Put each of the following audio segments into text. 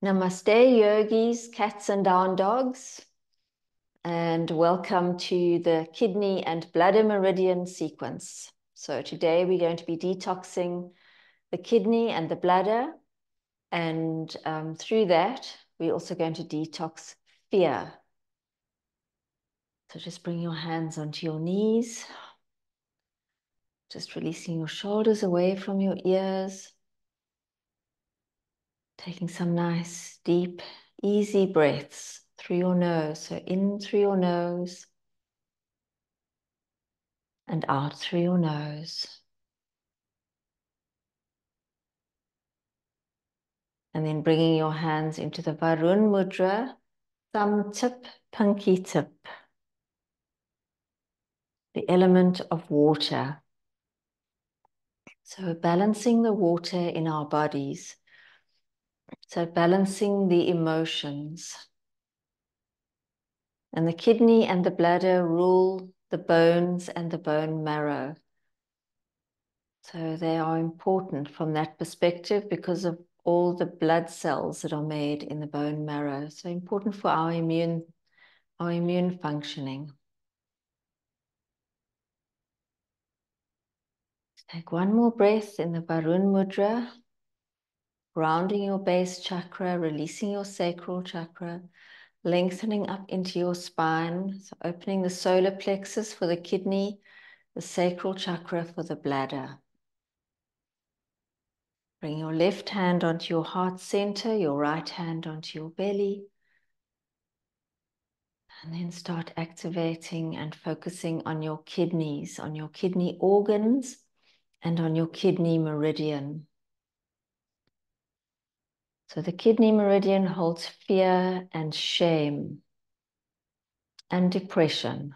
Namaste, yogis, cats and down dogs, and welcome to the kidney and bladder meridian sequence. So today we're going to be detoxing the kidney and the bladder, and through that, we're also going to detox fear. So just bring your hands onto your knees, just releasing your shoulders away from your ears, taking some nice, deep, easy breaths through your nose. So in through your nose, and out through your nose. And then bringing your hands into the Varun Mudra, thumb tip, pinky tip, the element of water. So balancing the water in our bodies. So balancing the emotions. And the kidney and the bladder rule the bones and the bone marrow. So they are important from that perspective because of all the blood cells that are made in the bone marrow. So important for our immune functioning. Take one more breath in the Varun Mudra, grounding your base chakra, releasing your sacral chakra, lengthening up into your spine, so opening the solar plexus for the kidney, the sacral chakra for the bladder. Bring your left hand onto your heart center, your right hand onto your belly. And then start activating and focusing on your kidneys, on your kidney organs, and on your kidney meridian. So the kidney meridian holds fear and shame and depression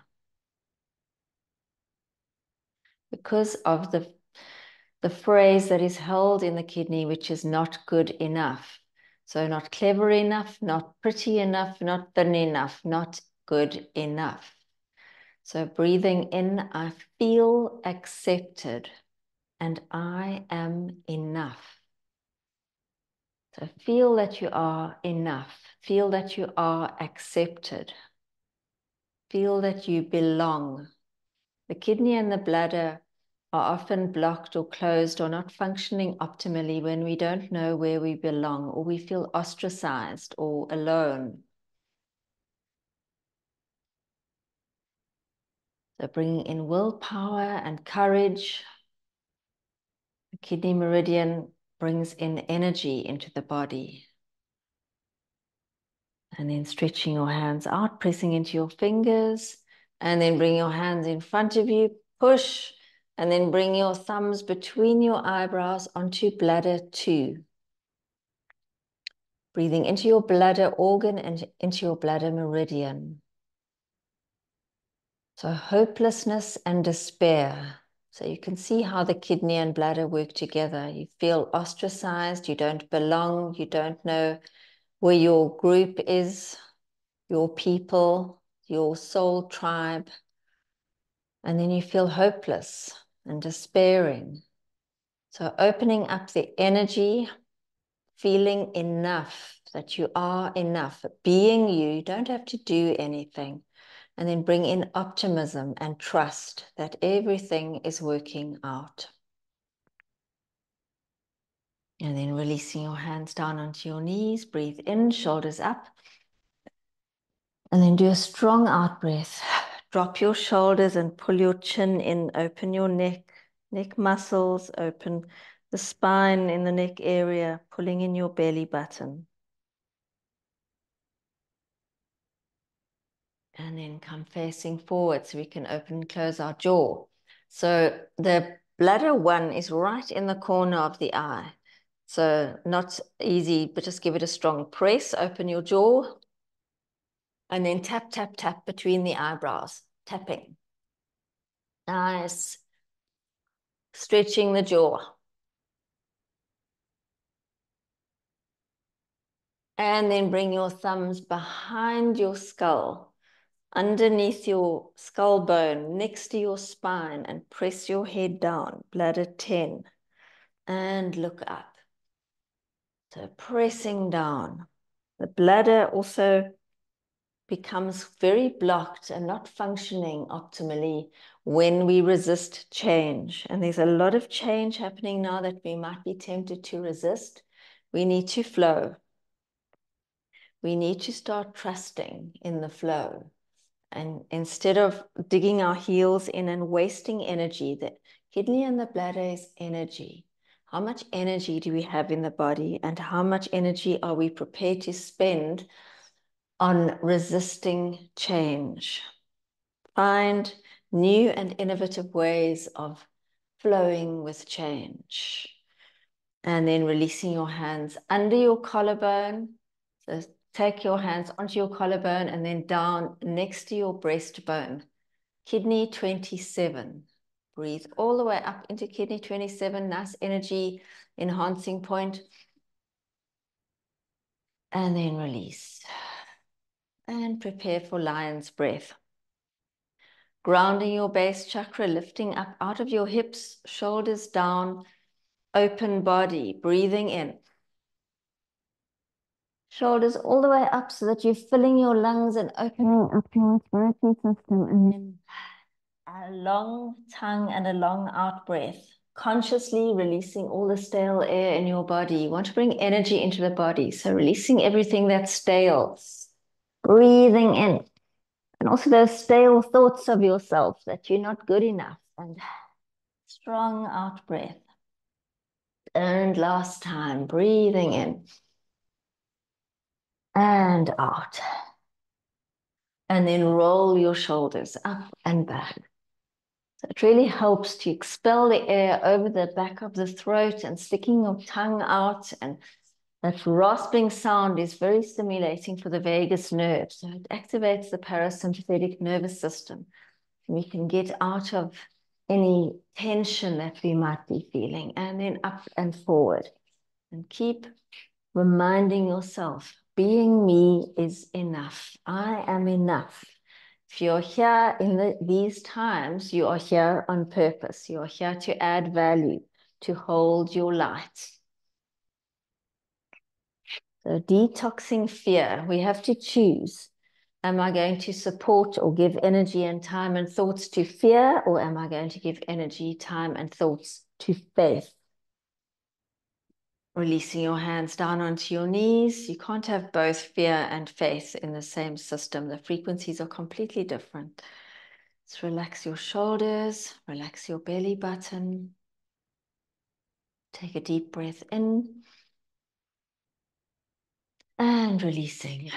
because of the phrase that is held in the kidney, which is not good enough. So not clever enough, not pretty enough, not thin enough, not good enough. So breathing in, I feel accepted and I am enough. So feel that you are enough. Feel that you are accepted. Feel that you belong. The kidney and the bladder are often blocked or closed or not functioning optimally when we don't know where we belong or we feel ostracized or alone. So bringing in willpower and courage. The kidney meridian brings in energy into the body. And then stretching your hands out, pressing into your fingers, and then bring your hands in front of you, push, and then bring your thumbs between your eyebrows onto bladder 2. Breathing into your bladder organ and into your bladder meridian. So hopelessness and despair. So you can see how the kidney and bladder work together. You feel ostracized, you don't belong, you don't know where your group is, your people, your soul tribe. And then you feel hopeless and despairing. So opening up the energy, feeling enough, that you are enough, being you don't have to do anything. And then bring in optimism and trust that everything is working out. And then releasing your hands down onto your knees, breathe in, shoulders up. And then do a strong out breath. Drop your shoulders and pull your chin in, open your neck muscles, open the spine in the neck area, pulling in your belly button. And then come facing forward so we can open and close our jaw. So the bladder 1 is right in the corner of the eye. So not easy, but just give it a strong press, open your jaw, and then tap, tap, tap between the eyebrows, tapping. Nice. Stretching the jaw. And then bring your thumbs behind your skull, underneath your skull bone, next to your spine, and press your head down, bladder 10, and look up. So pressing down. The bladder also becomes very blocked and not functioning optimally when we resist change. And there's a lot of change happening now that we might be tempted to resist. We need to flow. We need to start trusting in the flow. And instead of digging our heels in and wasting energy, the kidney and the bladder is energy. How much energy do we have in the body, and how much energy are we prepared to spend on resisting change? Find new and innovative ways of flowing with change. And then releasing your hands under your collarbone. So take your hands onto your collarbone and then down next to your breastbone. Kidney 27. Breathe all the way up into kidney 27. Nice energy enhancing point. And then release. And prepare for lion's breath. Grounding your base chakra, lifting up out of your hips, shoulders down, open body, breathing in. Shoulders all the way up so that you're filling your lungs and opening up your respiratory system. And then a long tongue and a long out breath. Consciously releasing all the stale air in your body. You want to bring energy into the body. So releasing everything that's stale. Breathing in. And also those stale thoughts of yourself that you're not good enough. And strong out breath. And last time, breathing in and out. And then roll your shoulders up and back. So it really helps to expel the air over the back of the throat and sticking your tongue out. And that rasping sound is very stimulating for the vagus nerve. So it activates the parasympathetic nervous system. We can get out of any tension that we might be feeling, and then up and forward. And keep reminding yourself, being me is enough. I am enough. If you're here in these times, you are here on purpose. You are here to add value, to hold your light. So detoxing fear, we have to choose. Am I going to support or give energy and time and thoughts to fear, or am I going to give energy, time, and thoughts to faith? Releasing your hands down onto your knees. You can't have both fear and faith in the same system. The frequencies are completely different. Let's relax your shoulders, relax your belly button. Take a deep breath in and releasing.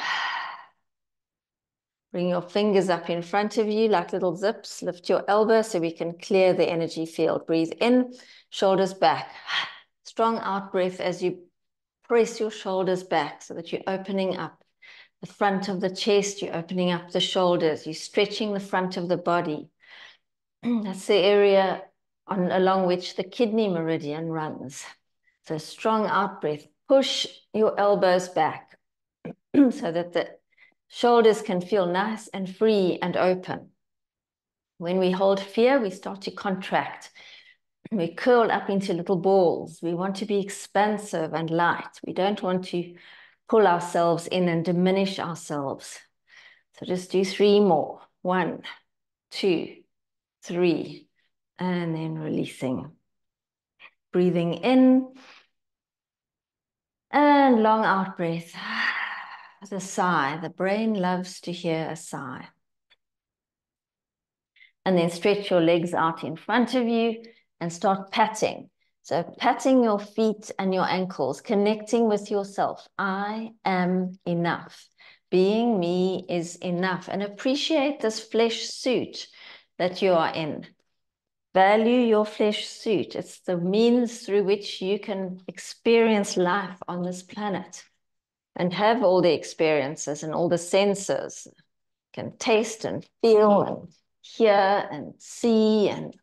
Bring your fingers up in front of you like little zips. Lift your elbow so we can clear the energy field. Breathe in, shoulders back. Strong out breath as you press your shoulders back so that you're opening up the front of the chest, you're opening up the shoulders, you're stretching the front of the body. That's the area along which the kidney meridian runs. So strong out breath. Push your elbows back so that the shoulders can feel nice and free and open. When we hold fear, we start to contract. We curl up into little balls. We want to be expansive and light. We don't want to pull ourselves in and diminish ourselves. So just do 3 more. 1, 2, 3, and then releasing. Breathing in and long out breath. The sigh. The brain loves to hear a sigh. And then stretch your legs out in front of you and start patting. So patting your feet and your ankles, connecting with yourself. I am enough. Being me is enough. And appreciate this flesh suit that you are in. Value your flesh suit. It's the means through which you can experience life on this planet and have all the experiences and all the senses. You can taste and feel and hear and see and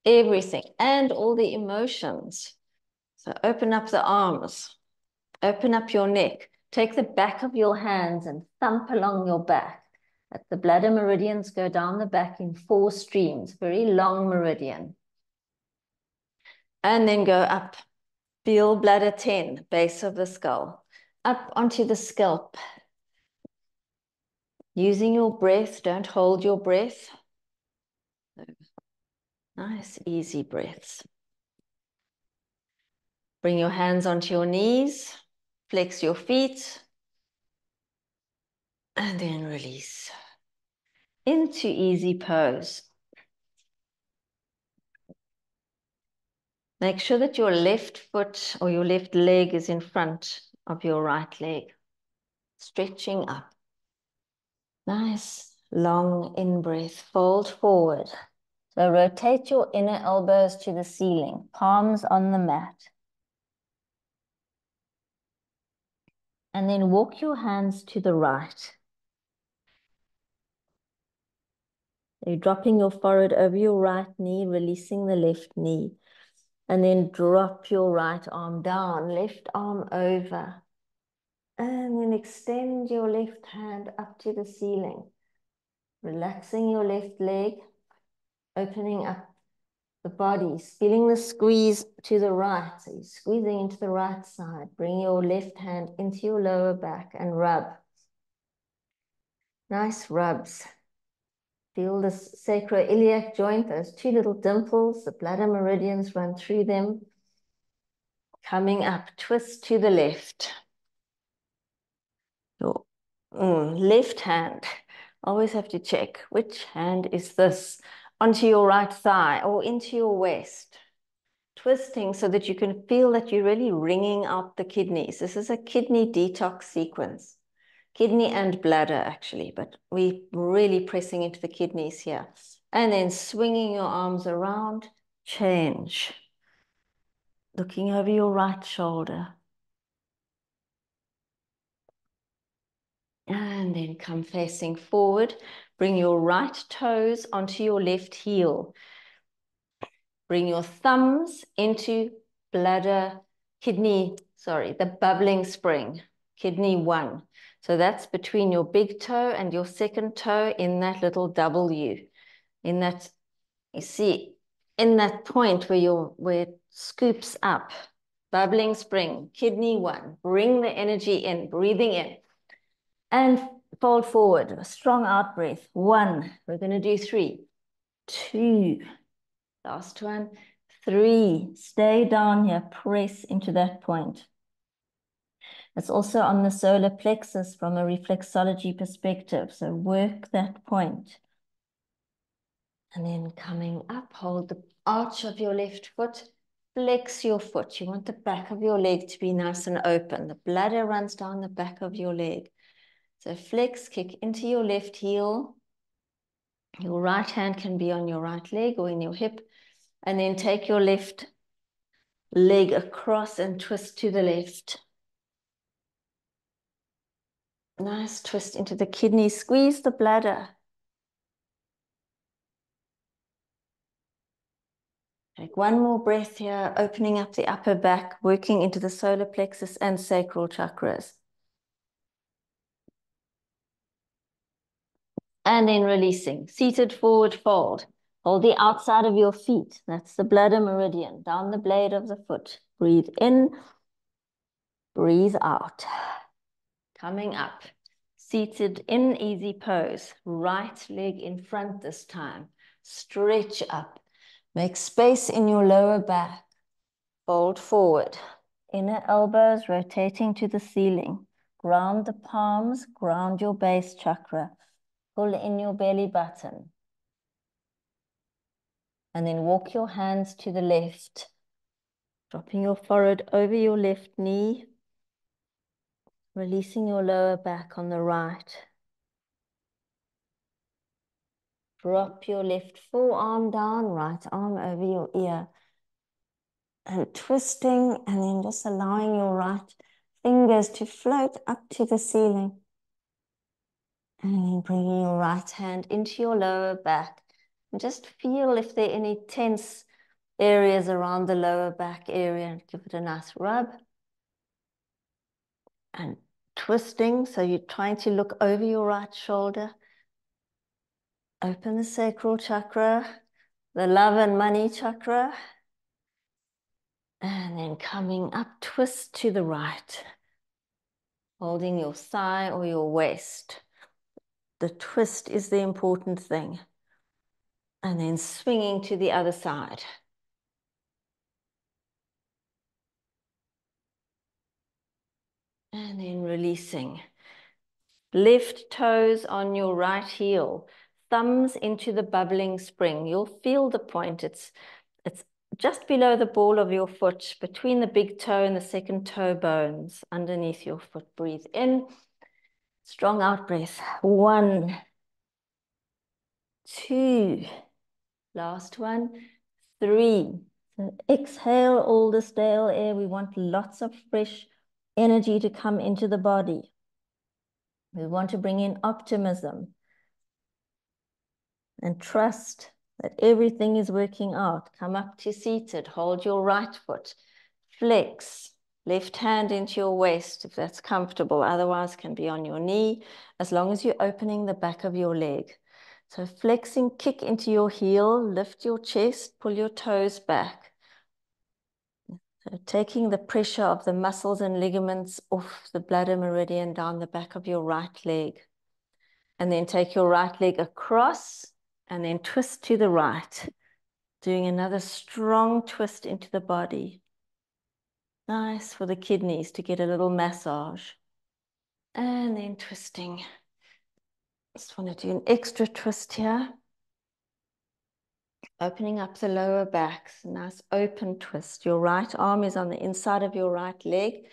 everything, and all the emotions. So open up the arms, open up your neck, take the back of your hands and thump along your back. Let the bladder meridians go down the back in 4 streams, very long meridian. And then go up, feel bladder 10, base of the skull. up onto the scalp. Using your breath, don't hold your breath. Nice, easy breaths. Bring your hands onto your knees, flex your feet, and then release. Into easy pose. Make sure that your left foot or your left leg is in front of your right leg. Stretching up. Nice, long in-breath. Fold forward. So rotate your inner elbows to the ceiling, palms on the mat. And then walk your hands to the right. You're dropping your forehead over your right knee, releasing the left knee. And then drop your right arm down, left arm over. And then extend your left hand up to the ceiling. Relaxing your left leg, opening up the body, feeling the squeeze to the right. So you're squeezing into the right side. Bring your left hand into your lower back and rub. Nice rubs. Feel the sacroiliac joint, those two little dimples, the bladder meridians run through them. Coming up, twist to the left. Your left hand, always have to check which hand is this, onto your right thigh or into your waist. Twisting so that you can feel that you're really wringing out the kidneys. This is a kidney detox sequence. Kidney and bladder, actually, but we're really pressing into the kidneys here. And then swinging your arms around, change. Looking over your right shoulder. And then come facing forward. Bring your right toes onto your left heel. Bring your thumbs into bladder, the bubbling spring, kidney 1. So that's between your big toe and your second toe in that little W. In that, you see, in that point where it scoops up, bubbling spring, kidney 1. Bring the energy in, breathing in. And fold forward, a strong out breath. 1, we're going to do 3, 2, last one, 3. Stay down here, press into that point. It's also on the solar plexus from a reflexology perspective, so work that point. And then coming up, hold the arch of your left foot, flex your foot. You want the back of your leg to be nice and open. The bladder runs down the back of your leg. So flex, kick into your left heel. Your right hand can be on your right leg or in your hip. And then take your left leg across and twist to the left. Nice twist into the kidney. Squeeze the bladder. Take one more breath here, opening up the upper back, working into the solar plexus and sacral chakras. And then releasing. Seated forward fold. Hold the outside of your feet. That's the bladder meridian. Down the blade of the foot. Breathe in. Breathe out. Coming up. Seated in easy pose. Right leg in front this time. Stretch up. Make space in your lower back. Fold forward. Inner elbows rotating to the ceiling. Ground the palms, ground your base chakra. Pull in your belly button. And then walk your hands to the left. Dropping your forehead over your left knee. Releasing your lower back on the right. Drop your left forearm down, right arm over your ear. And twisting, and then just allowing your right fingers to float up to the ceiling. And then bringing your right hand into your lower back. And just feel if there are any tense areas around the lower back area. And give it a nice rub. And twisting, so you're trying to look over your right shoulder. Open the sacral chakra, the love and money chakra. And then coming up, twist to the right. holding your thigh or your waist. The twist is the important thing. And then swinging to the other side. And then releasing. Left toes on your right heel, thumbs into the bubbling spring. You'll feel the point. It's just below the ball of your foot, between the big toe and the second toe bones, underneath your foot. Breathe in, strong out breath. 1, 2, last one, 3. So exhale all the stale air. We want lots of fresh energy to come into the body. We want to bring in optimism and trust that everything is working out. Come up to seated, hold your right foot, flex, left hand into your waist if that's comfortable, otherwise can be on your knee, as long as you're opening the back of your leg. So flexing, kick into your heel, lift your chest, pull your toes back. So taking the pressure of the muscles and ligaments off the bladder meridian down the back of your right leg. And then take your right leg across and then twist to the right, doing another strong twist into the body. Nice for the kidneys to get a little massage. And then twisting. Just want to do an extra twist here. Opening up the lower back, nice open twist. Your right arm is on the inside of your right leg.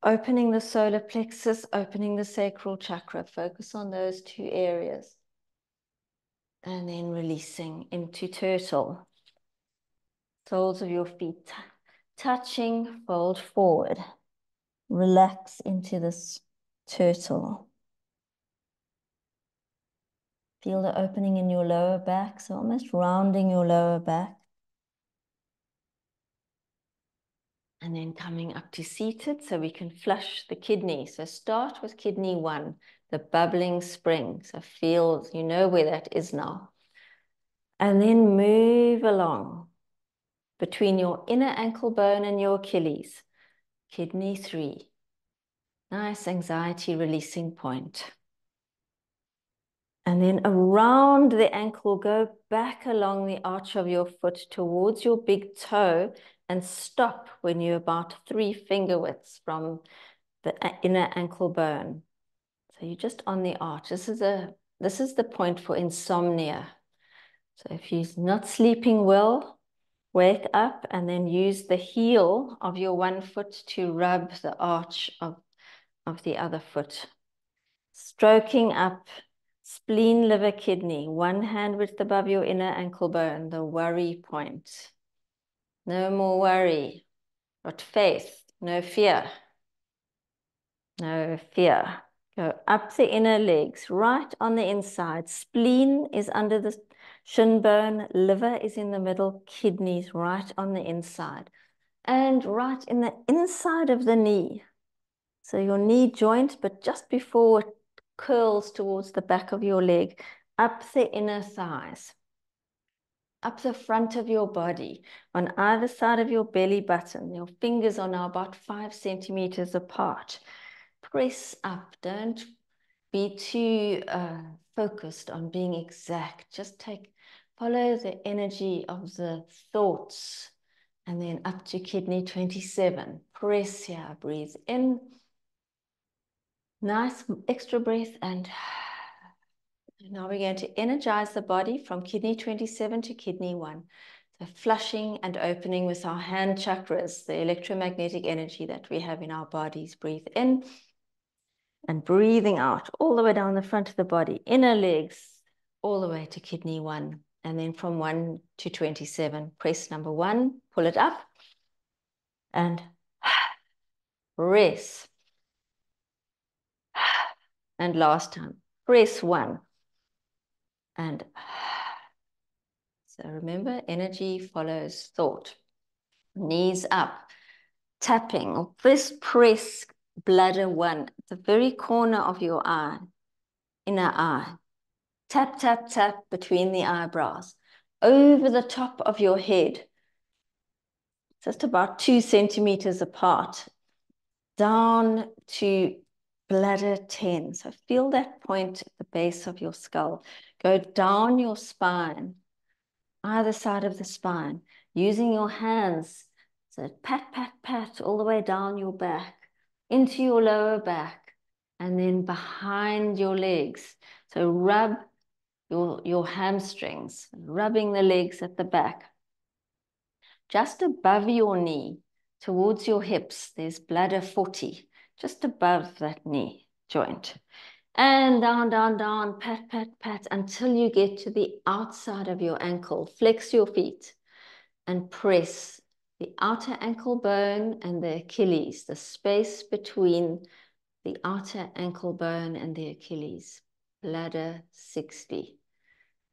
Opening the solar plexus, opening the sacral chakra. Focus on those 2 areas. And then releasing into turtle. Soles of your feet touching, fold forward. Relax into this turtle. Feel the opening in your lower back, so almost rounding your lower back. And then coming up to seated so we can flush the kidney. So start with kidney 1, the bubbling spring. So feel, you know where that is now. And then move along between your inner ankle bone and your Achilles. Kidney 3. Nice anxiety releasing point. And then around the ankle, go back along the arch of your foot towards your big toe and stop when you're about 3 finger widths from the inner ankle bone. So you're just on the arch. This is the point for insomnia. So if you're not sleeping well, wake up and then use the heel of your one foot to rub the arch of the other foot. Stroking up spleen, liver, kidney, one hand width above your inner ankle bone, the worry point. No more worry, not faith, no fear. No fear. Go up the inner legs, right on the inside. Spleen is under the shin bone, liver is in the middle, kidneys right on the inside. And right in the inside of the knee. So your knee joint, but just before it curls towards the back of your leg, up the inner thighs, up the front of your body, on either side of your belly button. Your fingers are now about 5 centimeters apart. Press up. Don't be too focused on being exact. Just follow the energy of the thoughts. And then up to kidney 27. Press here. Breathe in. Nice extra breath. And now we're going to energize the body from kidney 27 to kidney 1. So flushing and opening with our hand chakras, the electromagnetic energy that we have in our bodies. Breathe in. And breathing out all the way down the front of the body, inner legs, all the way to kidney 1. And then from 1 to 27, press number 1, pull it up, and rest. And last time, press 1. And so remember, energy follows thought. Knees up, tapping, or first press bladder 1, at the very corner of your eye, inner eye. Tap, tap, tap between the eyebrows, over the top of your head, just about 2 centimeters apart, down to bladder 10. So feel that point at the base of your skull. Go down your spine, either side of the spine, using your hands. So pat, pat, pat, all the way down your back, into your lower back, and then behind your legs. So rub your hamstrings, rubbing the legs at the back. Just above your knee, towards your hips, there's bladder 40, just above that knee joint. And down, down, down, pat, pat, pat, until you get to the outside of your ankle. Flex your feet and press the outer ankle bone and the Achilles, the space between the outer ankle bone and the Achilles. Bladder 60.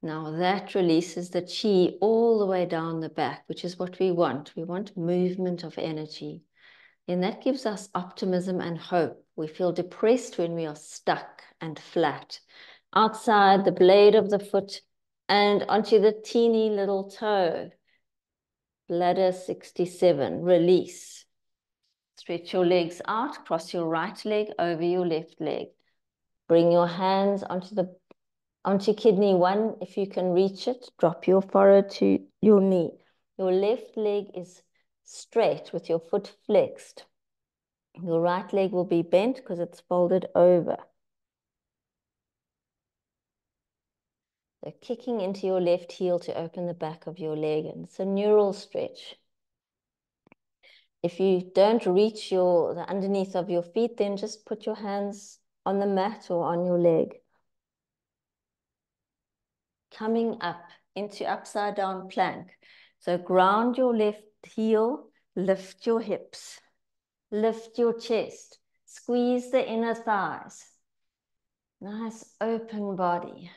Now that releases the chi all the way down the back, which is what we want. We want movement of energy. And that gives us optimism and hope. We feel depressed when we are stuck and flat. Outside the blade of the foot and onto the teeny little toe. Bladder 67, release. Stretch your legs out, cross your right leg over your left leg. Bring your hands onto kidney 1, if you can reach it. Drop your forehead to your knee. Your left leg is straight with your foot flexed. Your right leg will be bent because it's folded over. So kicking into your left heel to open the back of your leg. And it's a neural stretch. If you don't reach the underneath of your feet, then just put your hands on the mat or on your leg. Coming up into upside down plank. So ground your left heel, lift your hips, lift your chest, squeeze the inner thighs. Nice open body.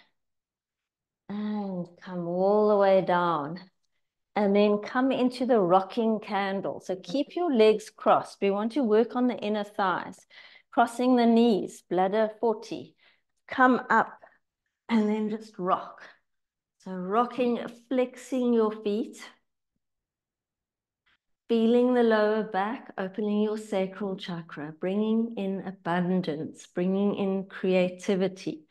And come all the way down. And then come into the rocking candle. So keep your legs crossed. We want to work on the inner thighs. Crossing the knees, bladder 40. Come up and then just rock. So rocking, flexing your feet. Feeling the lower back, opening your sacral chakra, bringing in abundance, bringing in creativity.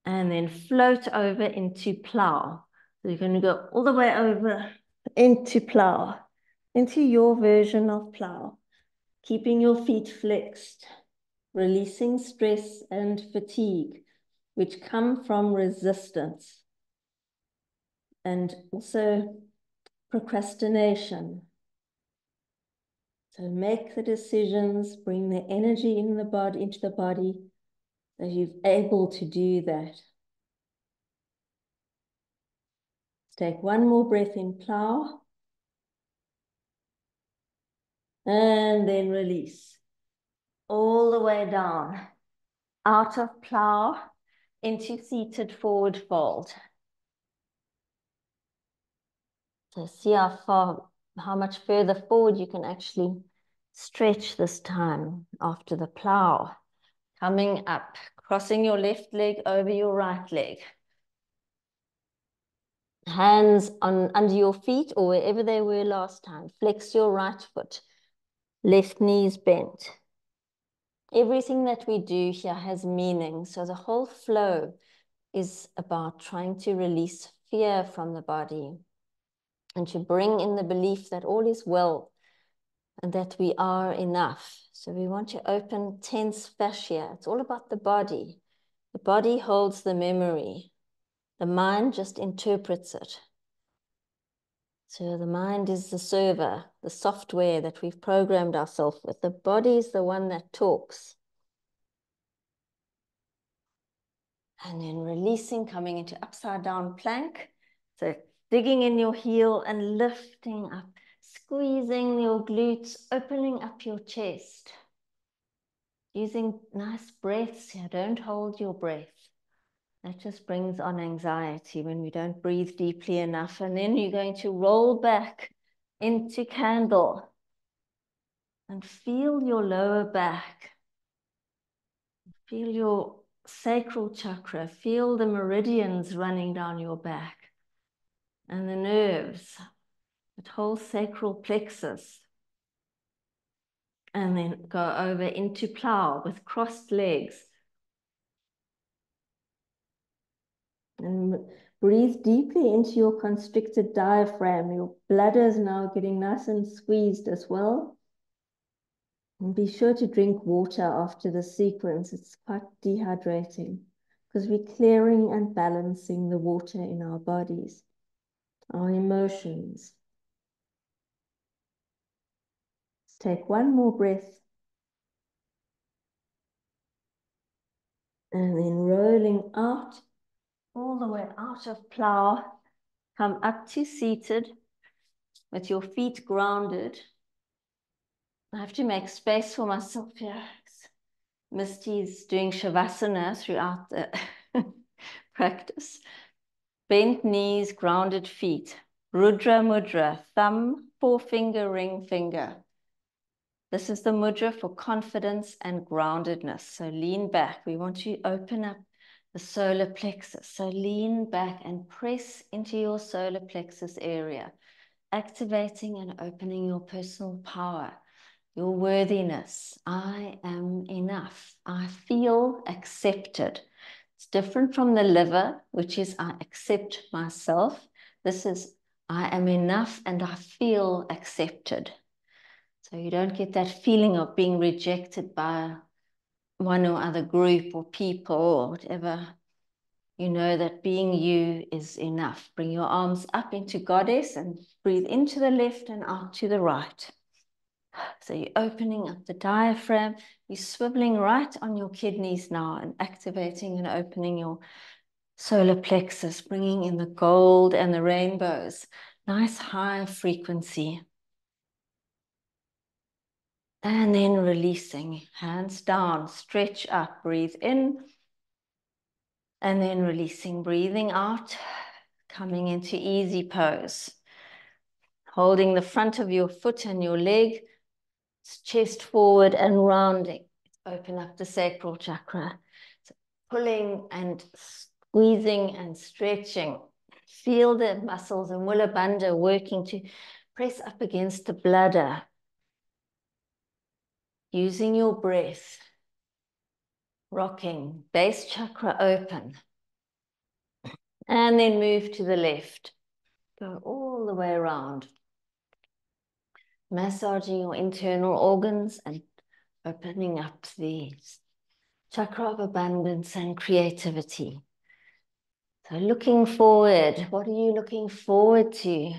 And then float over into plow. So you're going to go all the way over into plow, into your version of plow, keeping your feet flexed, releasing stress and fatigue, which come from resistance and also procrastination. So make the decisions, bring the energy in the body, into the body, so you're able to do that. Take one more breath in, plow. And then release. All the way down. Out of plow into seated forward fold. So see how much further forward you can actually stretch this time after the plow. Coming up, crossing your left leg over your right leg. Hands under your feet or wherever they were last time. Flex your right foot. Left knees bent. Everything that we do here has meaning. So the whole flow is about trying to release fear from the body and to bring in the belief that all is well and that we are enough. So we want to open tense fascia. It's all about the body. The body holds the memory. The mind just interprets it. So the mind is the server, the software that we've programmed ourselves with. The body is the one that talks. And then releasing, coming into upside down plank. So digging in your heel and lifting up, squeezing your glutes, opening up your chest. Using nice breaths here. Don't hold your breath. That just brings on anxiety when we don't breathe deeply enough. And then you're going to roll back into candle and feel your lower back. Feel your sacral chakra. Feel the meridians running down your back and the nerves, that whole sacral plexus. And then go over into plow with crossed legs. And breathe deeply into your constricted diaphragm. Your bladder is now getting nice and squeezed as well. And be sure to drink water after the sequence. It's quite dehydrating because we're clearing and balancing the water in our bodies, our emotions. Let's take one more breath. And then rolling out, all the way out of plow. Come up to seated with your feet grounded. I have to make space for myself here. Misty's doing Shavasana throughout the practice. Bent knees, grounded feet. Rudra mudra, thumb, forefinger, ring finger. This is the mudra for confidence and groundedness. So lean back. We want to open up the solar plexus. So lean back and press into your solar plexus area, activating and opening your personal power, your worthiness. I am enough. I feel accepted. It's different from the liver, which is I accept myself. This is I am enough and I feel accepted. So you don't get that feeling of being rejected by one or other group or people or whatever. You know that being you is enough. Bring your arms up into goddess and breathe into the left and out to the right. So you're opening up the diaphragm. You're swiveling right on your kidneys now and activating and opening your solar plexus, bringing in the gold and the rainbows. Nice high frequency. And then releasing, hands down, stretch up, breathe in. And then releasing, breathing out, coming into easy pose. Holding the front of your foot and your leg, chest forward and rounding. Open up the sacral chakra. So pulling and squeezing and stretching. Feel the muscles in Mula Bandha working to press up against the bladder. Using your breath. Rocking, base chakra open. And then move to the left. Go all the way around. Massaging your internal organs and opening up the chakra of abundance and creativity. So looking forward, what are you looking forward to?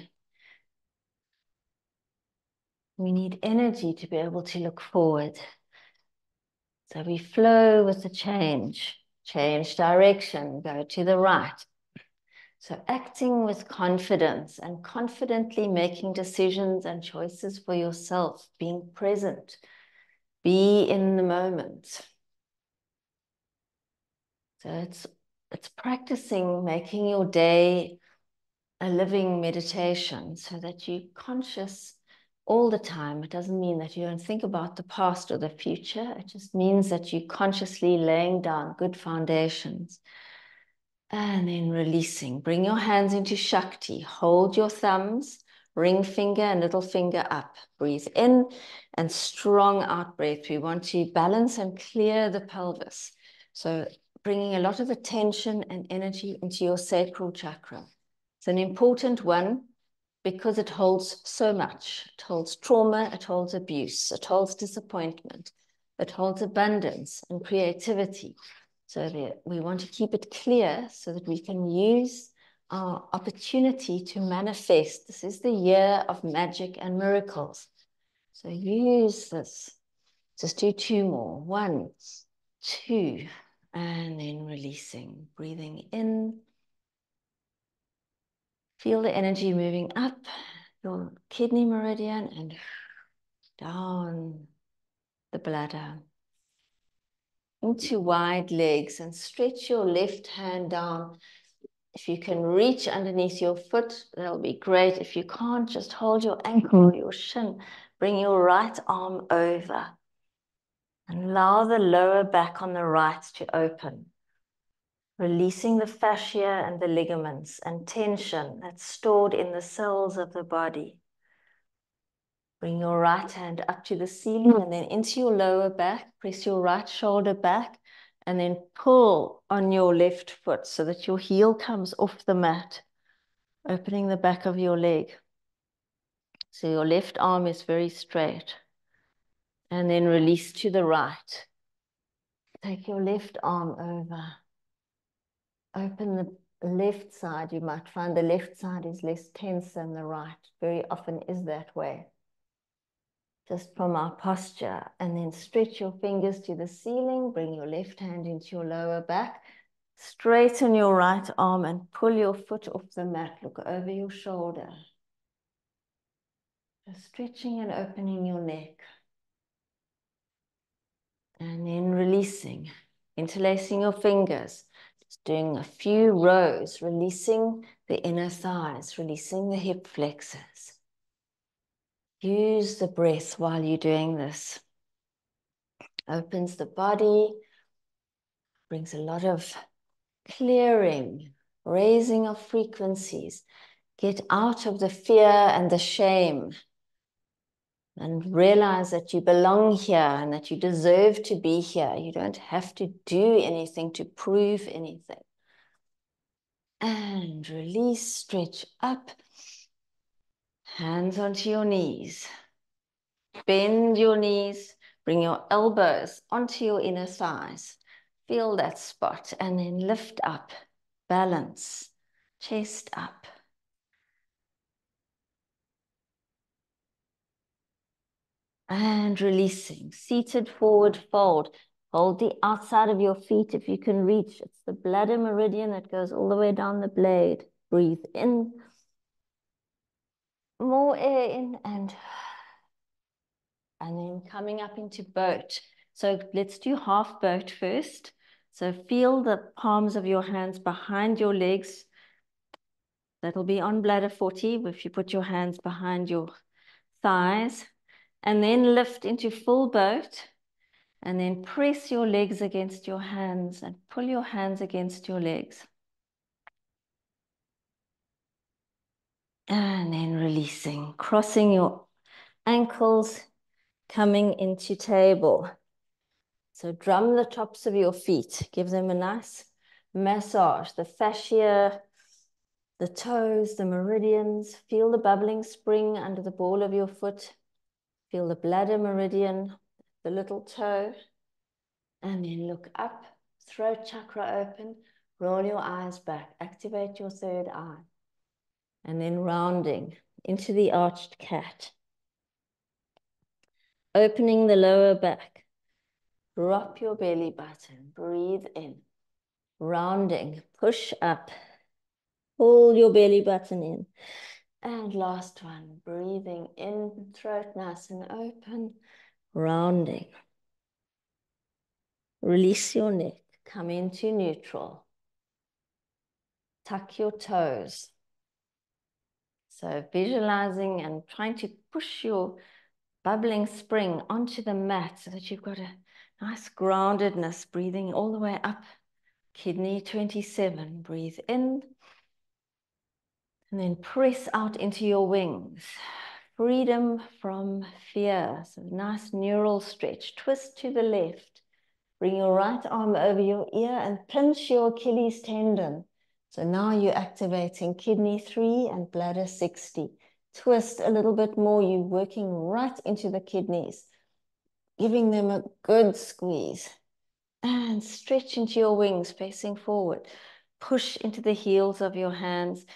We need energy to be able to look forward. So we flow with the change direction, go to the right. So acting with confidence and confidently making decisions and choices for yourself, being present, be in the moment. So it's practicing making your day a living meditation so that you're conscious all the time. It doesn't mean that you don't think about the past or the future. It just means that you're consciously laying down good foundations. And then releasing. Bring your hands into Shakti. Hold your thumbs, ring finger and little finger up. Breathe in and strong out breath. We want to balance and clear the pelvis. So bringing a lot of attention and energy into your sacral chakra. It's an important one because it holds so much. It holds trauma, it holds abuse, it holds disappointment, it holds abundance and creativity. So that we want to keep it clear so that we can use our opportunity to manifest. This is the year of magic and miracles. So use this. Just do 2 more. 1, 2, and then releasing. Breathing in. Feel the energy moving up your kidney meridian and down the bladder. Into wide legs and stretch your left hand down. If you can reach underneath your foot, that'll be great. If you can't, just hold your ankle or your shin. Bring your right arm over. And allow the lower back on the right to open. Releasing the fascia and the ligaments and tension that's stored in the cells of the body. Bring your right hand up to the ceiling and then into your lower back. Press your right shoulder back and then pull on your left foot so that your heel comes off the mat, opening the back of your leg. So your left arm is very straight. And then release to the right. Take your left arm over. Open the left side. You might find the left side is less tense than the right. Very often is that way. Just from our posture. And then stretch your fingers to the ceiling. Bring your left hand into your lower back. Straighten your right arm and pull your foot off the mat. Look over your shoulder. Just stretching and opening your neck. And then releasing, interlacing your fingers. Just doing a few rows, releasing the inner thighs, releasing the hip flexors. Use the breath while you're doing this. Opens the body, brings a lot of clearing, raising of frequencies. Get out of the fear and the shame and realize that you belong here and that you deserve to be here. You don't have to do anything to prove anything. And release, stretch up. Hands onto your knees. Bend your knees. Bring your elbows onto your inner thighs. Feel that spot and then lift up. Balance. Chest up. And releasing. Seated forward fold. Hold the outside of your feet if you can reach. It's the bladder meridian that goes all the way down the blade. Breathe in. More air in and then coming up into boat. So let's do half boat first. So feel the palms of your hands behind your legs. That'll be on bladder 40 if you put your hands behind your thighs. And then lift into full boat. And then press your legs against your hands and pull your hands against your legs. And then releasing, crossing your ankles, coming into table. So drum the tops of your feet. Give them a nice massage. The fascia, the toes, the meridians. Feel the bubbling spring under the ball of your foot. Feel the bladder meridian, the little toe. And then look up, throat chakra open. Roll your eyes back. Activate your third eye. And then rounding into the arched cat. Opening the lower back. Drop your belly button. Breathe in. Rounding. Push up. Pull your belly button in. And last one. Breathing in. Throat nice and open. Rounding. Release your neck. Come into neutral. Tuck your toes. So visualizing and trying to push your bubbling spring onto the mat so that you've got a nice groundedness, breathing all the way up. Kidney 27, breathe in. And then press out into your wings. Freedom from fear. So nice neural stretch. Twist to the left. Bring your right arm over your ear and pinch your Achilles tendon. So now you're activating kidney 3 and bladder 60. Twist a little bit more. You're working right into the kidneys, giving them a good squeeze. And stretch into your wings, facing forward. Push into the heels of your hands.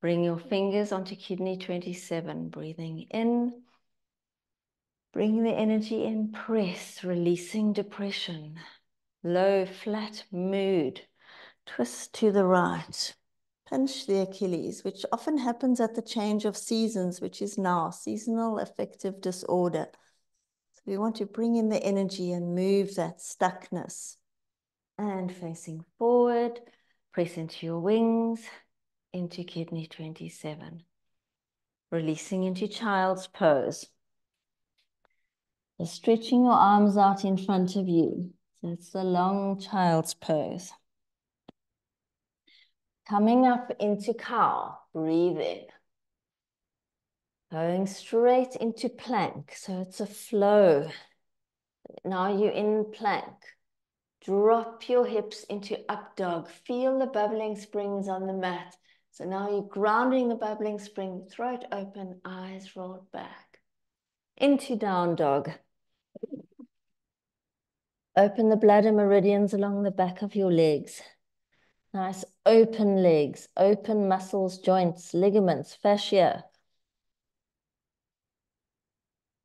Bring your fingers onto kidney 27. Breathing in. Bring the energy in. Press, releasing depression. Low, flat mood. Twist to the right. Pinch the Achilles, which often happens at the change of seasons, which is now seasonal affective disorder. So we want to bring in the energy and move that stuckness. And facing forward, press into your wings, into kidney 27. Releasing into child's pose. So stretching your arms out in front of you. So it's the long child's pose. Coming up into cow, breathe in. Going straight into plank. So it's a flow. Now you're in plank. Drop your hips into up dog. Feel the bubbling springs on the mat. So now you're grounding the bubbling spring, throat open, eyes rolled back. Into down dog. Open the bladder meridians along the back of your legs. Nice open legs, open muscles, joints, ligaments, fascia.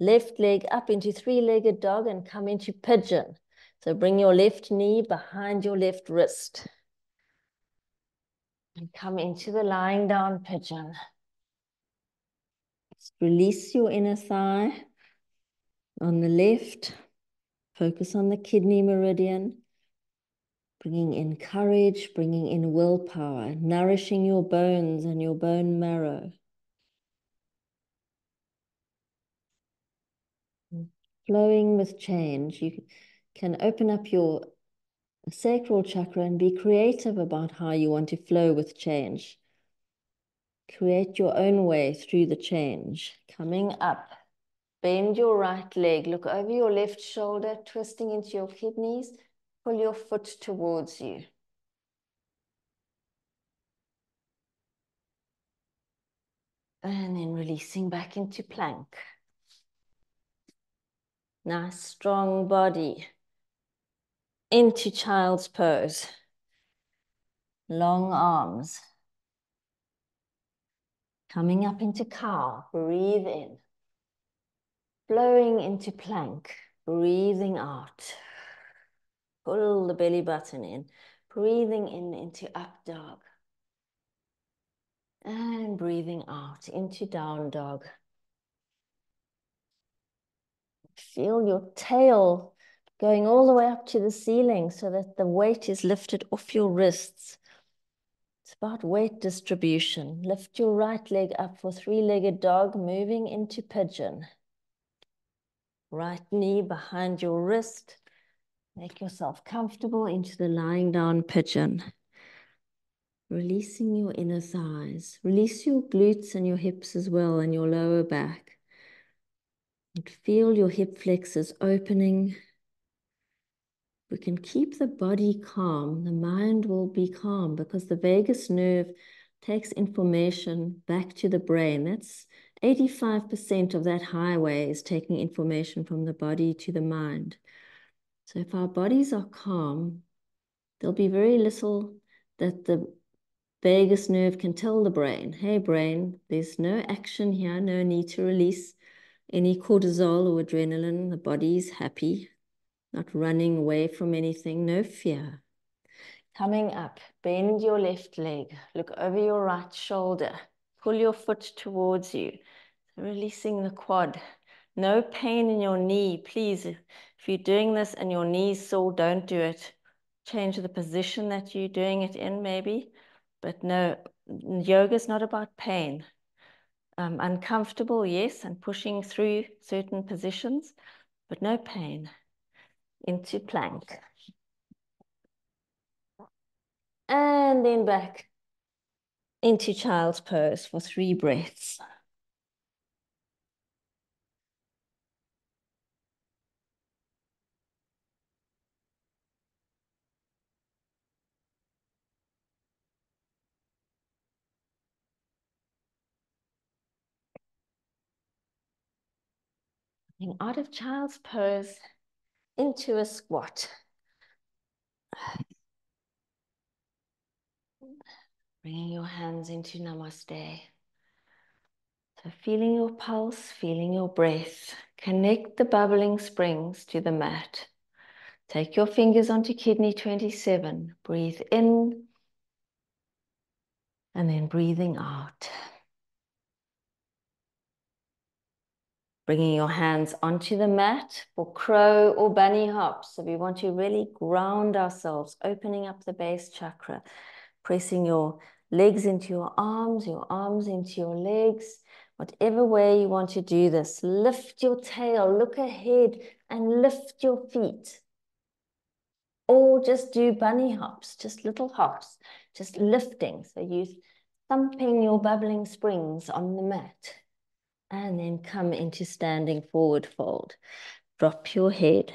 Left leg up into three-legged dog and come into pigeon. So bring your left knee behind your left wrist. And come into the lying down pigeon. Release your inner thigh on the left. Focus on the kidney meridian. Bringing in courage, bringing in willpower, nourishing your bones and your bone marrow. Flowing with change. You can open up your sacral chakra and be creative about how you want to flow with change. Create your own way through the change. Coming up, bend your right leg, look over your left shoulder, twisting into your kidneys, pull your foot towards you. And then releasing back into plank. Nice strong body. Into child's pose. Long arms. Coming up into cow, breathe in. Flowing into plank, breathing out. Pull the belly button in. Breathing in into up dog. And breathing out into down dog. Feel your tail going all the way up to the ceiling so that the weight is lifted off your wrists. It's about weight distribution. Lift your right leg up for three-legged dog, moving into pigeon. Right knee behind your wrist. Make yourself comfortable into the lying down pigeon. Releasing your inner thighs. Release your glutes and your hips as well and your lower back. And feel your hip flexors opening. We can keep the body calm. The mind will be calm because the vagus nerve takes information back to the brain. That's 85% of that highway is taking information from the body to the mind. So if our bodies are calm, there'll be very little that the vagus nerve can tell the brain, hey brain, there's no action here, no need to release any cortisol or adrenaline. The body's happy, not running away from anything, no fear. Coming up, bend your left leg, look over your right shoulder, pull your foot towards you, releasing the quad. No pain in your knee, please. If you're doing this and your knee's sore, don't do it. Change the position that you're doing it in, maybe. But no, yoga is not about pain. Uncomfortable, yes, and pushing through certain positions, but no pain. Into plank. And then back into child's pose for 3 breaths. And out of child's pose into a squat. Bringing your hands into namaste. So feeling your pulse, feeling your breath. Connect the bubbling springs to the mat. Take your fingers onto kidney 27. Breathe in and then breathing out. Bringing your hands onto the mat for crow or bunny hops. So we want to really ground ourselves, opening up the base chakra, pressing your legs into your arms into your legs. Whatever way you want to do this, lift your tail, look ahead and lift your feet. Or just do bunny hops, just little hops, just lifting. So you thumping your bubbling springs on the mat. And then come into standing forward fold. Drop your head.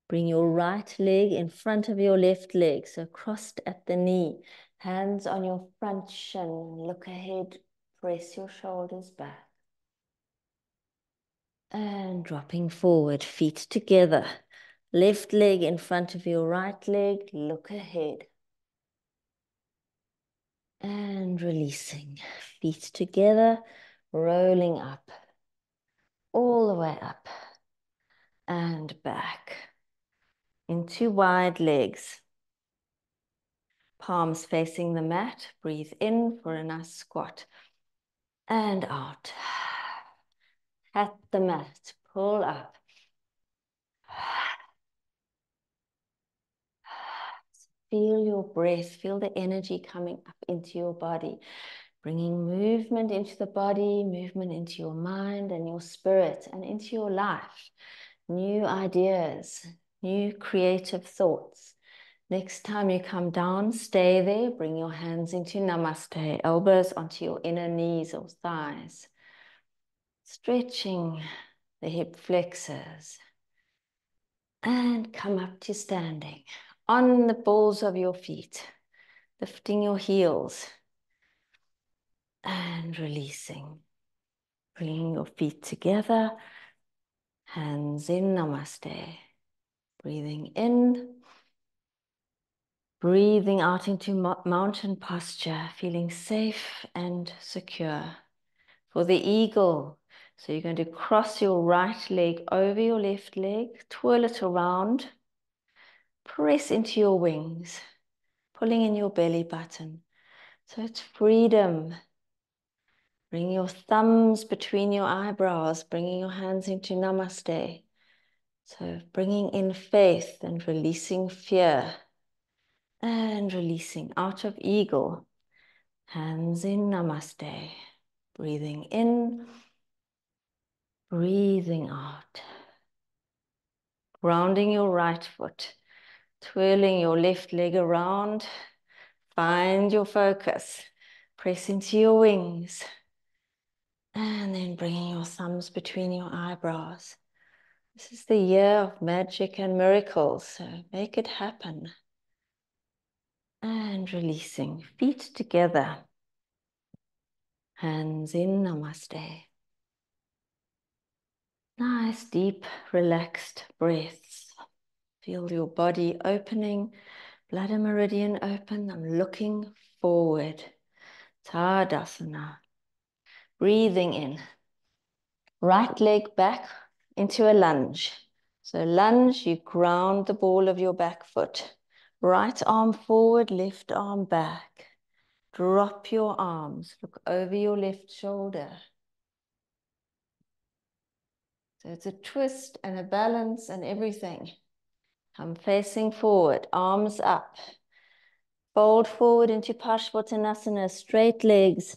Bring your right leg in front of your left leg, so crossed at the knee. Hands on your front shin. Look ahead. Press your shoulders back. And dropping forward, feet together. Left leg in front of your right leg. Look ahead. And releasing. Feet together, rolling up. All the way up. And back. Into wide legs. Palms facing the mat. Breathe in for a nice squat. And out. At the mat. Pull up. Feel your breath. Feel the energy coming up into your body. Bringing movement into the body, movement into your mind and your spirit and into your life. New ideas, new creative thoughts. Next time you come down, stay there. Bring your hands into namaste. Elbows onto your inner knees or thighs. Stretching the hip flexors. And come up to standing on the balls of your feet. Lifting your heels. And releasing. Bringing your feet together. Hands in namaste. Breathing in. Breathing out into mountain posture, feeling safe and secure. For the eagle, so you're going to cross your right leg over your left leg, twirl it around, press into your wings, pulling in your belly button. So it's freedom. Bring your thumbs between your eyebrows, bringing your hands into namaste. So bringing in faith and releasing fear. And releasing out of eagle. Hands in namaste. Breathing in. Breathing out. Grounding your right foot. Twirling your left leg around. Find your focus. Press into your wings. And then bringing your thumbs between your eyebrows. This is the year of magic and miracles, so make it happen. And releasing, feet together. Hands in namaste. Nice, deep, relaxed breaths. Feel your body opening, bladder meridian open. I'm looking forward. Tadasana. Breathing in. Right leg back into a lunge. So lunge, you ground the ball of your back foot. Right arm forward, left arm back. Drop your arms. Look over your left shoulder. So it's a twist and a balance and everything. I'm facing forward, arms up. Fold forward into Parsvottanasana, straight legs.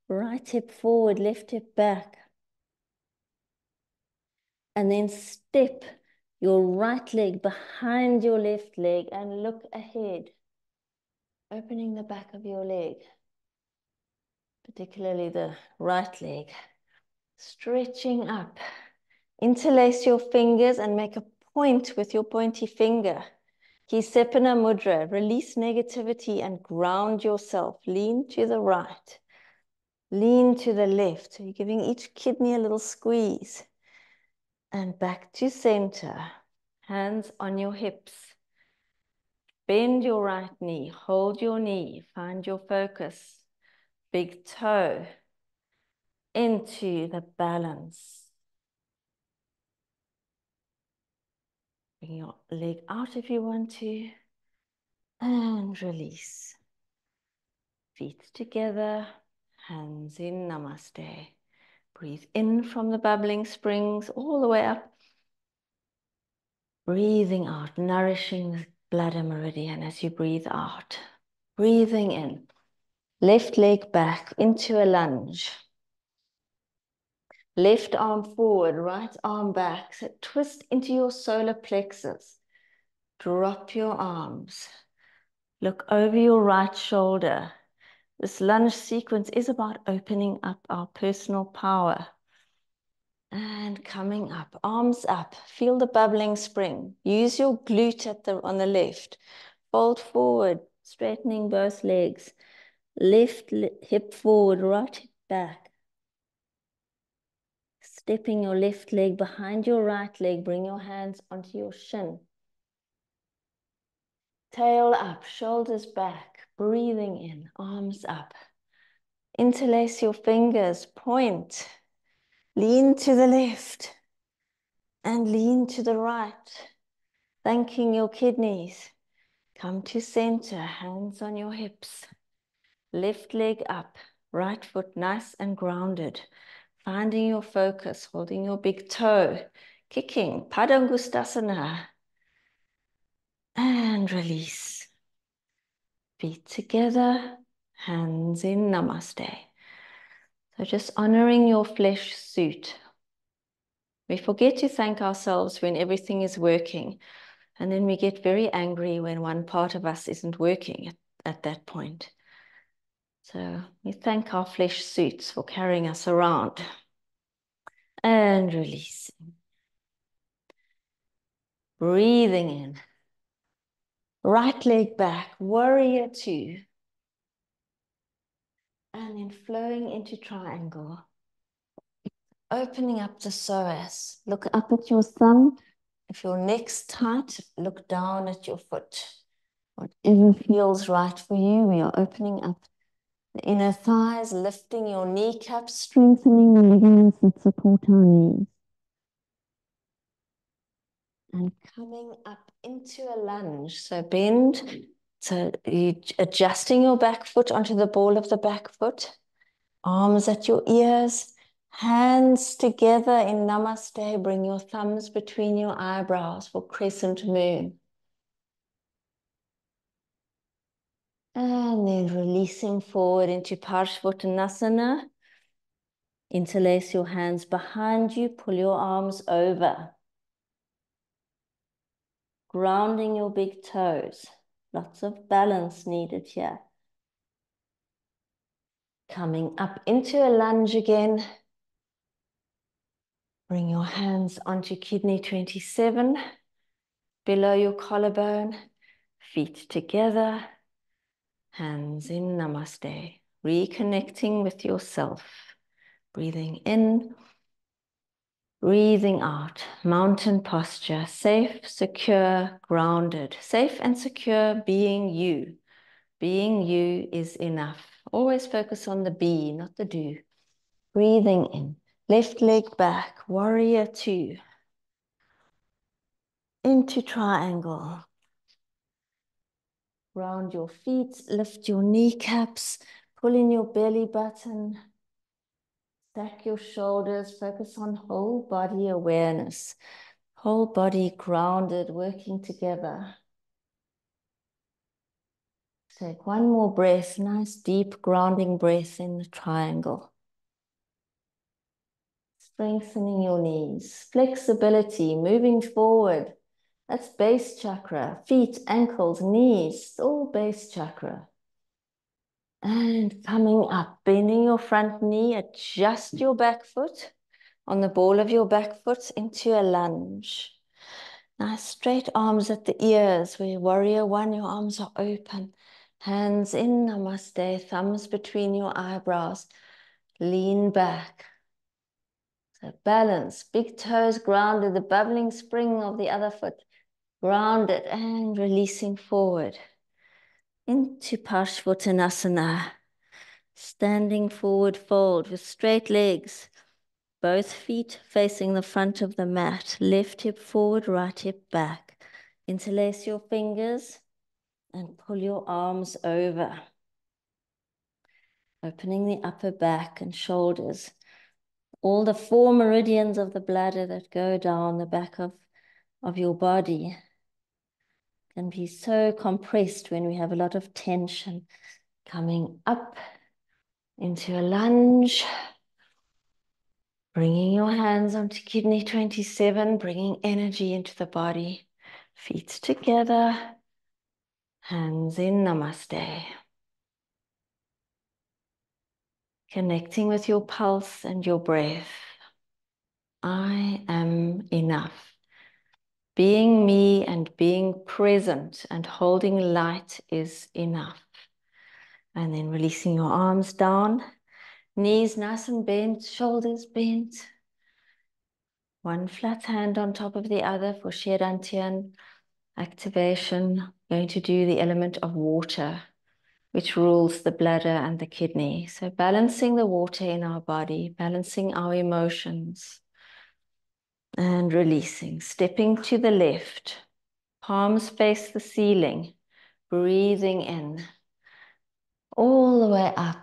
Right hip forward, left hip back. And then step your right leg behind your left leg and look ahead. Opening the back of your leg, particularly the right leg. Stretching up. Interlace your fingers and make a point with your pointy finger. Kisepana mudra. Release negativity and ground yourself. Lean to the right. Lean to the left. So you're giving each kidney a little squeeze. And back to center. Hands on your hips. Bend your right knee. Hold your knee. Find your focus. Big toe into the balance. Bring your leg out if you want to. And release. Feet together. Hands in namaste. Breathe in from the bubbling springs all the way up. Breathing out, nourishing the bladder meridian as you breathe out. Breathing in. Left leg back into a lunge. Left arm forward, right arm back. So twist into your solar plexus. Drop your arms. Look over your right shoulder. This lunge sequence is about opening up our personal power. And coming up, arms up. Feel the bubbling spring. Use your glute on the left. Fold forward, straightening both legs. Left hip forward, right hip back. Stepping your left leg behind your right leg. Bring your hands onto your shin. Tail up, shoulders back. Breathing in, arms up. Interlace your fingers, point. Lean to the left and lean to the right. Thanking your kidneys. Come to center, hands on your hips. Left leg up, right foot nice and grounded. Finding your focus, holding your big toe. Kicking, Padangustasana. And release. Feet together, hands in Namaste. So just honoring your flesh suit. We forget to thank ourselves when everything is working. And then we get very angry when one part of us isn't working at that point. So we thank our flesh suits for carrying us around. And releasing. Breathing in. Right leg back, warrior two. And then flowing into triangle. Opening up the psoas. Look up at your thumb. If your neck's tight, look down at your foot. Whatever feels right for you, we are opening up the inner thighs, lifting your kneecaps, strengthening the ligaments that support our knees. And coming up into a lunge. So bend. So you adjusting your back foot onto the ball of the back foot. Arms at your ears. Hands together in Namaste. Bring your thumbs between your eyebrows for crescent moon. And then releasing forward into Parshvottanasana. Interlace your hands behind you. Pull your arms over. Grounding your big toes. Lots of balance needed here. Coming up into a lunge again. Bring your hands onto kidney 27. Below your collarbone. Feet together. Hands in Namaste. Reconnecting with yourself. Breathing in. Breathing out. Mountain posture. Safe, secure, grounded. Safe and secure being you. Being you is enough. Always focus on the be, not the do. Breathing in. Left leg back. Warrior two. Into triangle. Round your feet. Lift your kneecaps. Pull in your belly button. Stack your shoulders. Focus on whole body awareness. Whole body grounded, working together. Take one more breath. Nice deep grounding breath in the triangle. Strengthening your knees, flexibility, moving forward. That's base chakra, feet, ankles, knees, all base chakra. And coming up, bending your front knee, adjust your back foot on the ball of your back foot into a lunge. Nice straight arms at the ears, where warrior one, your arms are open. Hands in Namaste, thumbs between your eyebrows. Lean back. So balance, big toes grounded, the bubbling spring of the other foot grounded, and releasing forward into Parshvottanasana. Standing forward fold with straight legs, both feet facing the front of the mat, left hip forward, right hip back. Interlace your fingers and pull your arms over. Opening the upper back and shoulders. All the 4 meridians of the bladder that go down the back of your body can be so compressed when we have a lot of tension. Coming up into a lunge. Bringing your hands onto kidney 27, bringing energy into the body. Feet together. Hands in Namaste. connecting with your pulse and your breath. I am enough. Being me and being present and holding light is enough. And then releasing your arms down, knees nice and bent, shoulders bent. One flat hand on top of the other for Dyan activation. Going to do the element of water, which rules the bladder and the kidney. So balancing the water in our body, balancing our emotions, and releasing. Stepping to the left, palms face the ceiling, breathing in. All the way up.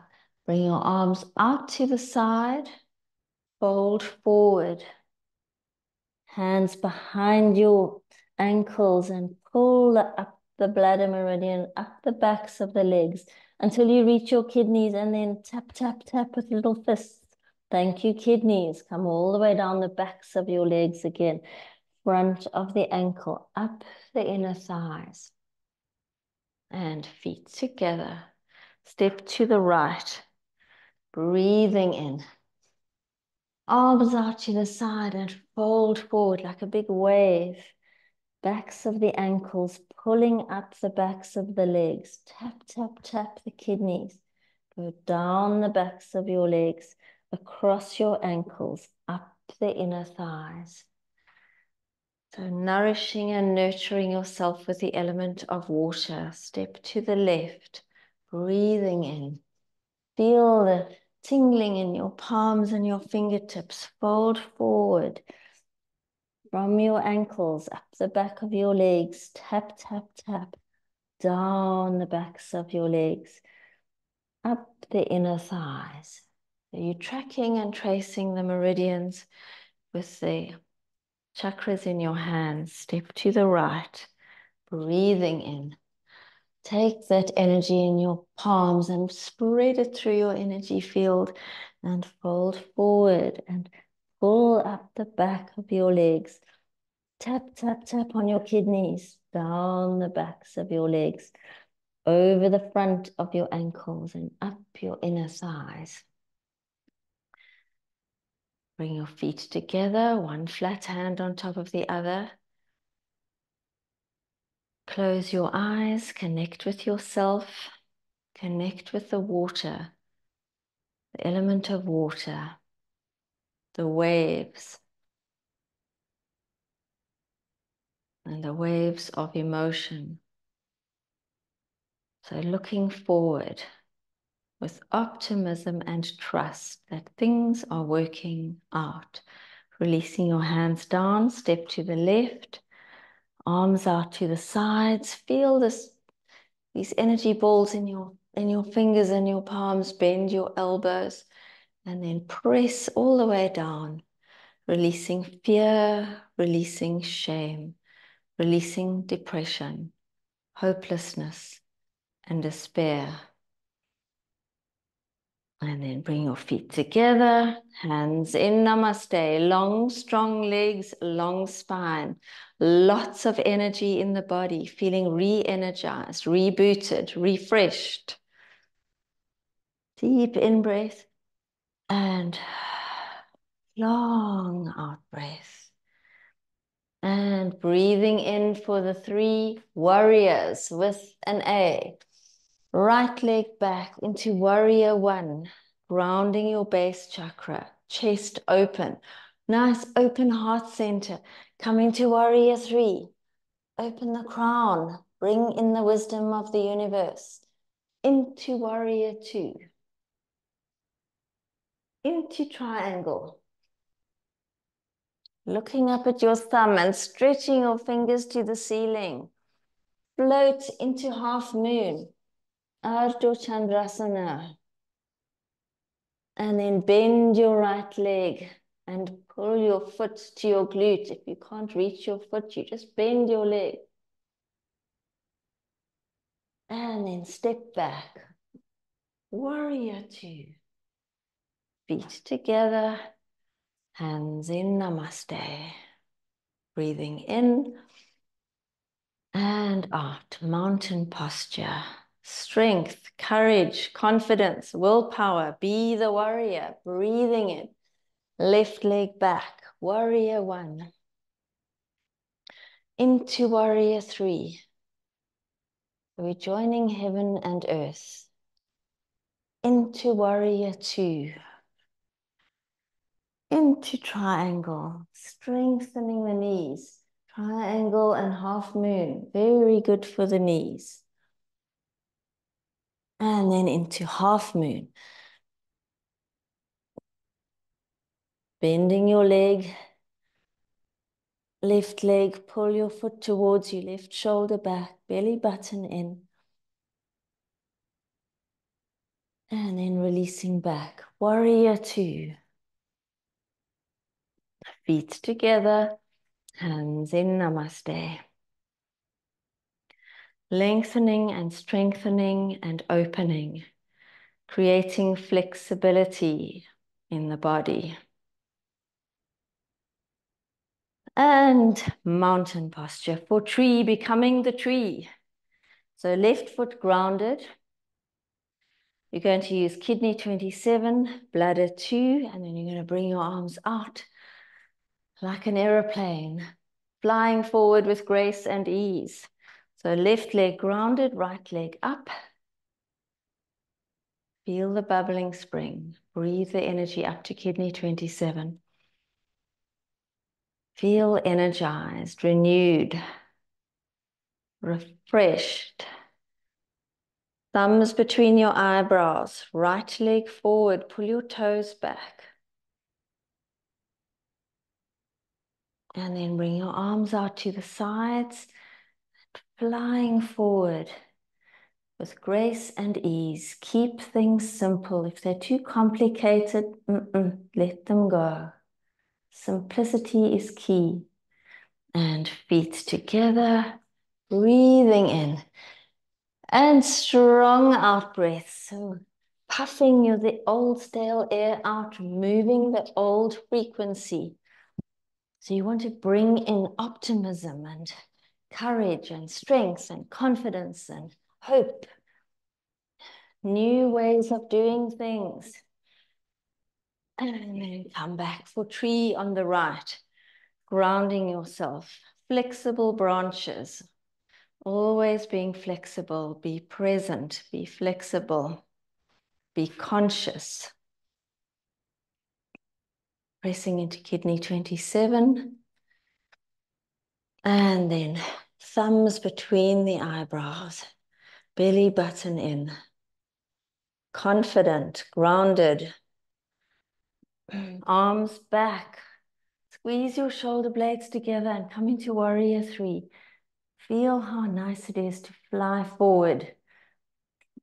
Bring your arms out to the side, fold forward. Hands behind your ankles and pull up the bladder meridian, up the backs of the legs until you reach your kidneys, and then tap, tap, tap with little fists. Thank you, kidneys. Come all the way down the backs of your legs again. Front of the ankle, up the inner thighs. And feet together. Step to the right. Breathing in. Arms out to the side and fold forward like a big wave. Backs of the ankles, pulling up the backs of the legs. Tap, tap, tap the kidneys. Go down the backs of your legs, across your ankles, up the inner thighs. So nourishing and nurturing yourself with the element of water. Step to the left, breathing in. Feel the tingling in your palms and your fingertips. Fold forward from your ankles, up the back of your legs. Tap, tap, tap. Down the backs of your legs. Up the inner thighs. So you're tracking and tracing the meridians with the chakras in your hands. Step to the right. Breathing in. Take that energy in your palms and spread it through your energy field and fold forward and pull up the back of your legs. Tap, tap, tap on your kidneys, down the backs of your legs, over the front of your ankles and up your inner thighs. Bring your feet together, one flat hand on top of the other. Close your eyes, connect with yourself, connect with the water, the element of water, the waves, and the waves of emotion. So looking forward with optimism and trust that things are working out. Releasing your hands down, step to the left, arms out to the sides. Feel these energy balls in your fingers and your palms. Bend your elbows and then press all the way down, releasing fear, releasing shame, releasing depression, hopelessness, and despair. And then bring your feet together, hands in namaste, long, strong legs, long spine, lots of energy in the body, feeling re-energized, rebooted, refreshed. Deep in-breath and long out-breath. And breathing in for the 3 warriors with an A. Right leg back into warrior 1, grounding your base chakra, chest open, nice open heart center. Coming to warrior 3, open the crown, bring in the wisdom of the universe. Into warrior 2, into triangle. Looking up at your thumb and stretching your fingers to the ceiling. Float into half moon, Ardha Chandrasana. And then bend your right leg and pull your foot to your glute. If you can't reach your foot, you just bend your leg. And then step back. Warrior 2. Feet together, hands in namaste. Breathing in and out, mountain posture. strength, courage, confidence, willpower. Be the warrior, breathing in. Left leg back, warrior 1. Into warrior 3. We're joining heaven and earth. Into warrior 2. Into triangle, strengthening the knees. Triangle and half moon, very good for the knees. And then into half moon. Bending your leg. Left leg, pull your foot towards you, left shoulder back, belly button in. And then releasing back. Warrior 2. Feet together, hands in namaste. Lengthening and strengthening and opening, creating flexibility in the body. And mountain posture for tree, becoming the tree. So left foot grounded. You're going to use kidney 27, bladder 2, and then you're going to bring your arms out like an aeroplane, flying forward with grace and ease. So left leg grounded, right leg up. Feel the bubbling spring. Breathe the energy up to kidney 27. Feel energized, renewed, refreshed. Thumbs between your eyebrows, right leg forward, pull your toes back. And then bring your arms out to the sides, flying forward with grace and ease. Keep things simple. If they're too complicated, let them go. Simplicity is key. And feet together, breathing in. And strong out breaths. So puffing the old stale air out, removing the old frequency. So you want to bring in optimism and courage and strength and confidence and hope. New ways of doing things. And then come back for tree on the right. Grounding yourself. Flexible branches. Always being flexible. Be present. Be flexible. Be conscious. Pressing into kidney 27. And then thumbs between the eyebrows. Belly button in. Confident, grounded. Arms back. Squeeze your shoulder blades together and come into warrior 3. Feel how nice it is to fly forward.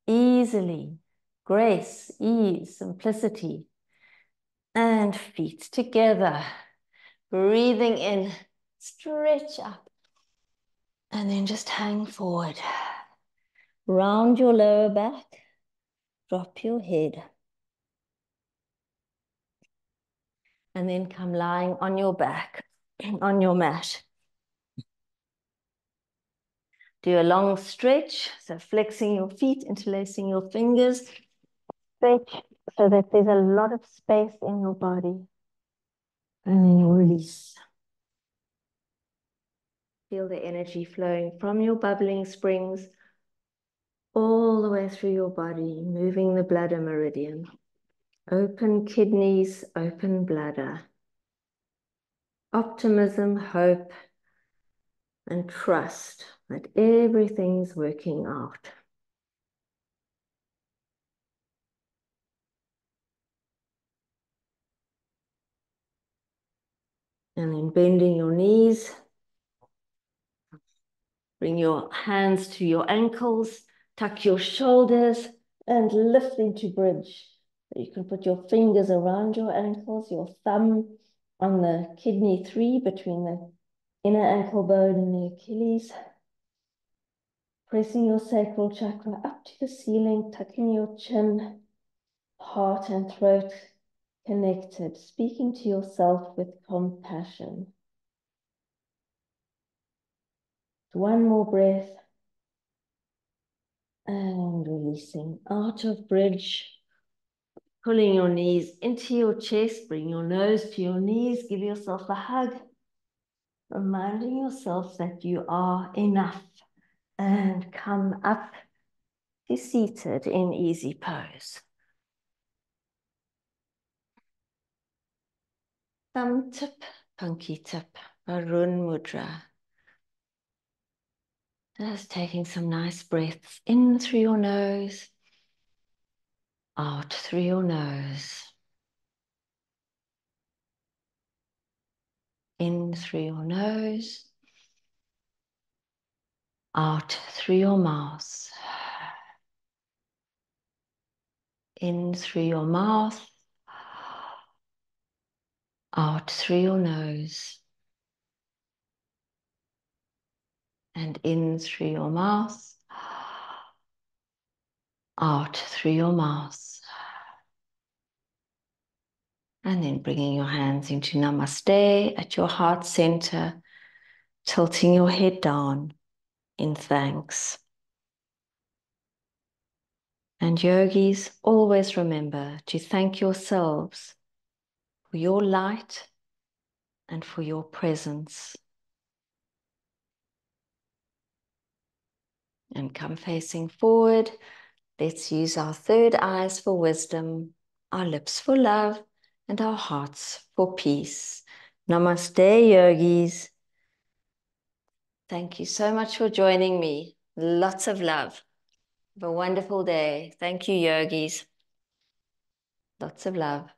Easily. Grace, ease, simplicity. And feet together. Breathing in. Stretch up. And then just hang forward. Round your lower back. Drop your head. And then come lying on your back, on your mat. Do a long stretch. So flexing your feet, interlacing your fingers. Stretch so that there's a lot of space in your body. And then release. Feel the energy flowing from your bubbling springs all the way through your body, moving the bladder meridian. Open kidneys, open bladder. Optimism, hope, and trust that everything's working out. And then bending your knees. Bring your hands to your ankles, tuck your shoulders, and lift into bridge. You can put your fingers around your ankles, your thumb on the kidney 3 between the inner ankle bone and the Achilles. Pressing your sacral chakra up to the ceiling, tucking your chin, heart and throat connected, speaking to yourself with compassion. One more breath. And releasing out of bridge. Pulling your knees into your chest, bring your nose to your knees, give yourself a hug, reminding yourself that you are enough, and come up to seated in easy pose. Thumb tip, pinky tip, Varun Mudra. Just taking some nice breaths in through your nose, out through your nose. In through your nose, out through your mouth. In through your mouth, out through your nose. And in through your mouth, out through your mouth. And then bringing your hands into Namaste at your heart center, tilting your head down in thanks. And yogis, always remember to thank yourselves for your light and for your presence. And come facing forward. Let's use our third eyes for wisdom, our lips for love, and our hearts for peace. Namaste, yogis. Thank you so much for joining me. Lots of love. Have a wonderful day. Thank you, yogis. Lots of love.